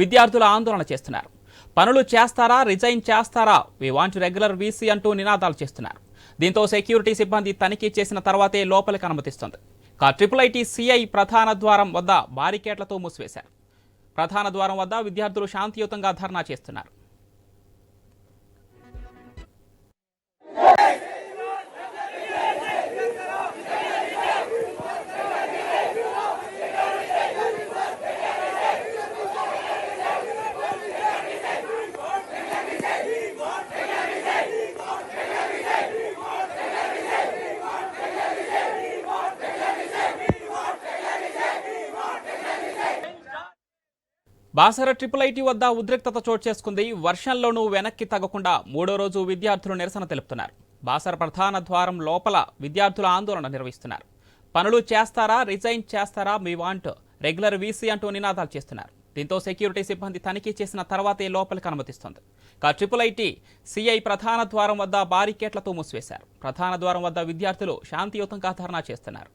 విద్యార్థులు ఆందోళన చేస్తున్నారు. పనులు చేస్తారా, రిజైన్ చేస్తారా, వి వాంట్ రెగ్యులర్ వీసీ అంటూ నినాదాలు చేస్తున్నారు. దీంతో సెక్యూరిటీ సిబ్బంది తనిఖీ చేసిన తర్వాతే లోపలికి అనుమతిస్తుంది. ట్రిపుల్ సిఐ ప్రధాన ద్వారం వద్ద బారికేడ్లతో మూసివేశారు. ప్రధాన ద్వారం వద్ద విద్యార్థులు శాంతియుతంగా ధర్నా చేస్తున్నారు. బాసర ట్రిపుల్ వద్ద ఉద్రిక్తత చోటు చేసుకుంది. వర్షంలోనూ వెనక్కి తగ్గకుండా మూడో రోజు విద్యార్థులు నిరసన తెలుపుతున్నారు. బాసర ప్రధాన ద్వారం లోపల విద్యార్థుల ఆందోళన నిర్వహిస్తున్నారు. పనులు చేస్తారా, రిజైన్ చేస్తారా, మీ వాంట్ రెగ్యులర్ వీసీ అంటూ నినాదాలు చేస్తున్నారు. దీంతో సెక్యూరిటీ సిబ్బంది తనిఖీ చేసిన తర్వాతే లోపలికి అనుమతిస్తుంది. ట్రిపుల్ సిఐ ప్రధాన ద్వారం వద్ద బారికేట్లతో మూసివేశారు. ప్రధాన ద్వారం వద్ద విద్యార్థులు శాంతియుతంగా ధర్నా చేస్తున్నారు.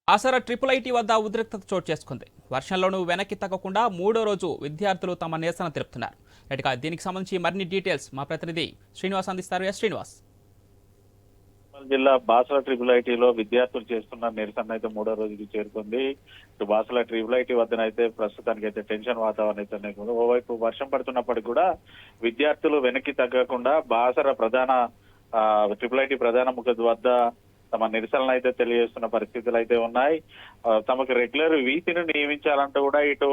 బాసర ట్రిపుల్ వద్ద ఉద్రిక్తత చోటు చేసుకుంది. వర్షంలోనూ వెనక్కి తగ్గకుండా మూడో రోజు విద్యార్థులు తమ నిరసన తెలుపుతున్నారు. దీనికి సంబంధించి మరిన్ని డీటెయిల్స్ మా ప్రతినిధి శ్రీనివాస్ అందిస్తారు. శ్రీనివాస్, జిల్లా బాసర ట్రిపుల్ లో విద్యార్థులు చేస్తున్న నిరసన అయితే మూడో రోజుకి చేరుకుంది. బాసర ట్రిపుల్ వద్దనైతే ప్రస్తుతానికి అయితే టెన్షన్ వాతావరణం అయితే నెలకొంది. ఓవైపు వర్షం పడుతున్నప్పటికీ కూడా విద్యార్థులు వెనక్కి తగ్గకుండా బాసర ప్రధాన ట్రిపుల్ ప్రధాన ముఖ వద్ద తమ నిరసనలు అయితే తెలియజేస్తున్న పరిస్థితులు అయితే ఉన్నాయి. తమకు రెగ్యులర్ వీసీని నియమించాలంటూ కూడా ఇటు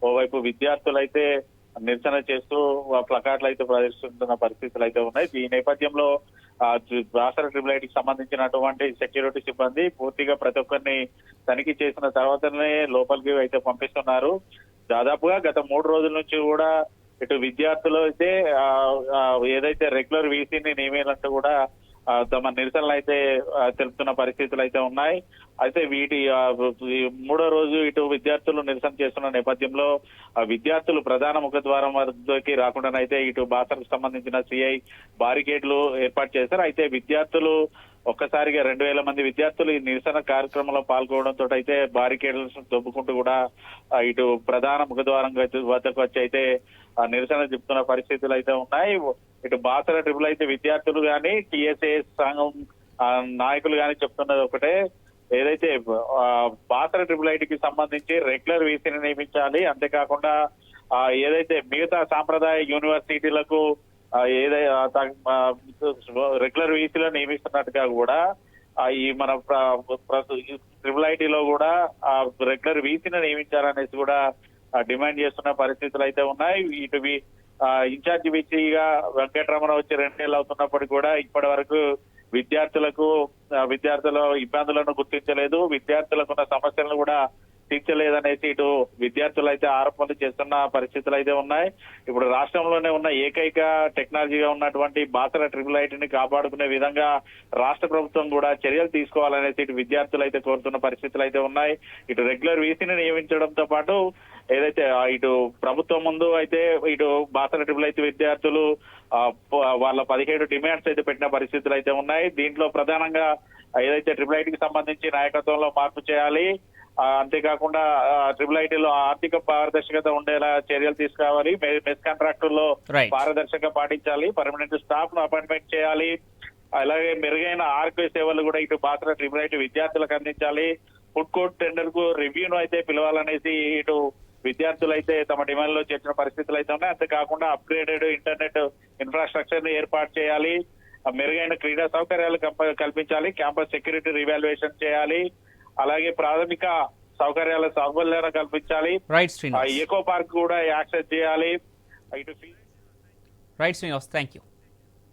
ఓవైపు విద్యార్థులు అయితే నిరసన చేస్తూ ప్లకార్డులు అయితే ప్రదర్శిస్తున్న పరిస్థితులు అయితే ఉన్నాయి. ఈ నేపథ్యంలో బాసర ట్రిపుల్ కి సంబంధించినటువంటి సెక్యూరిటీ సిబ్బంది పూర్తిగా ప్రతి ఒక్కరిని తనిఖీ చేసిన తర్వాతనే లోపలికి అయితే పంపిస్తున్నారు. దాదాపుగా గత 3 రోజుల నుంచి కూడా ఇటు విద్యార్థులు అయితే ఏదైతే రెగ్యులర్ వీసీని నియమించాలంటూ కూడా తమ నిరసనలు అయితే తెలుపుతున్న పరిస్థితులు అయితే ఉన్నాయి. అయితే వీటి మూడో రోజు ఇటు విద్యార్థులు నిరసన చేస్తున్న నేపథ్యంలో విద్యార్థులు ప్రధాన ముఖద్వారం వద్దకి రాకుండానైతే ఇటు బాసరకు సంబంధించిన సిఐ బారికేడ్లు ఏర్పాటు చేశారు. అయితే విద్యార్థులు ఒక్కసారిగా 2000 మంది విద్యార్థులు ఈ నిరసన కార్యక్రమంలో పాల్గొనడంతో అయితే బారికేడ్లను దొబ్బుకుంటూ కూడా ఇటు ప్రధాన ముఖద్వారం వద్దకు వచ్చి అయితే నిరసన చెప్తున్న పరిస్థితులు అయితే ఉన్నాయి. ఇటు బాసర ట్రిపుల్ విద్యార్థులు కానీ టీఎస్ఏ సంఘం నాయకులు కానీ చెప్తున్నది ఒకటే, ఏదైతే బాసర ట్రిపుల్ కి సంబంధించి రెగ్యులర్ వీసీని నియమించాలి. అంతేకాకుండా ఏదైతే మిగతా సాంప్రదాయ యూనివర్సిటీలకు ఏదైతే రెగ్యులర్ వీసీలో నియమిస్తున్నట్టుగా కూడా ఈ మన ట్రిపుల్ లో కూడా రెగ్యులర్ వీసీని నియమించాలనేసి కూడా డిమాండ్ చేస్తున్న పరిస్థితులు అయితే ఉన్నాయి. ఇటు ఇన్ఛార్జి వీసీగా వెంకటరమణ వచ్చి 2 నెలలు అవుతున్నప్పటికీ కూడా ఇప్పటి వరకు విద్యార్థుల ఇబ్బందులను గుర్తించలేదు, విద్యార్థులకు ఉన్న సమస్యలను కూడా తీర్చలేదనేసి ఇటు విద్యార్థులు అయితే ఆరోపణలు చేస్తున్న పరిస్థితులు అయితే ఉన్నాయి. ఇప్పుడు రాష్ట్రంలోనే ఉన్న ఏకైక టెక్నాలజీగా ఉన్నటువంటి బాసర ట్రిపుల్ ని కాపాడుకునే విధంగా రాష్ట్ర ప్రభుత్వం కూడా చర్యలు తీసుకోవాలనేసి ఇటు విద్యార్థులు అయితే కోరుతున్న పరిస్థితులు అయితే ఉన్నాయి. ఇటు రెగ్యులర్ వీసీని నియమించడంతో పాటు ఏదైతే ఇటు ప్రభుత్వం ముందు అయితే ఇటు బాసర ట్రిపుల్ విద్యార్థులు వాళ్ళ 17 డిమాండ్స్ అయితే పెట్టిన పరిస్థితులు అయితే ఉన్నాయి. దీంట్లో ప్రధానంగా ఏదైతే ట్రిపుల్ కి సంబంధించి నాయకత్వంలో మార్పు చేయాలి, అంతేకాకుండా ట్రిపుల్ లో ఆర్థిక పారదర్శకత ఉండేలా చర్యలు తీసుకురావాలి, మెస్ కాంట్రాక్టుల్లో పారదర్శకత పాటించాలి, పర్మనెంట్ స్టాఫ్ ను అపాయింట్మెంట్ చేయాలి, అలాగే మెరుగైన ఆర్కే సేవలు కూడా ఇటు బాసర ట్రిపుల్ విద్యార్థులకు అందించాలి, ఫుడ్ కోర్ట్ టెండర్ కు రివ్యూను అయితే పిలవాలనేసి ఇటు విద్యార్థులు అయితే తమ డిమాండ్ లో చేర్చిన పరిస్థితులు అయితే ఉన్నాయి. అంతేకాకుండా అప్గ్రేడెడ్ ఇంటర్నెట్ ఇన్ఫ్రాస్ట్రక్చర్ ని ఏర్పాటు చేయాలి, మెరుగైన క్రీడా సౌకర్యాలు కల్పించాలి, క్యాంపస్ సెక్యూరిటీ రివాల్యుయేషన్ చేయాలి, అలాగే ప్రాథమిక సౌకర్యాల సౌకర్యాలను కల్పించాలి, ఎకో పార్క్ కూడా యాక్సెస్ చేయాలి. Right Srinivas, thank you.